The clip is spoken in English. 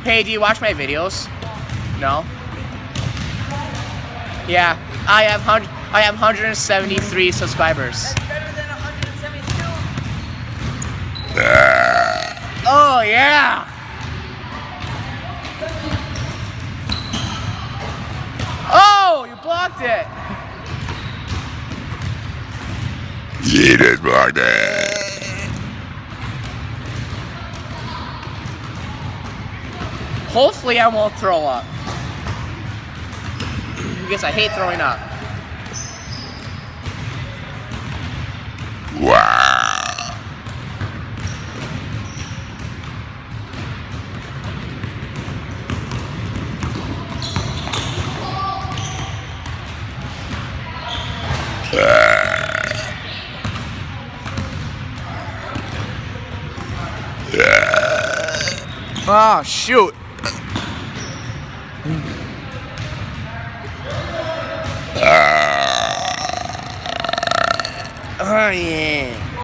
Hey, do you watch my videos? No? Yeah, I have 173 subscribers. That's better than 172. Oh yeah! Oh, you blocked it! You just blocked it. Hopefully I won't throw up. Because I hate throwing up. Wow. Oh shoot! Oh yeah.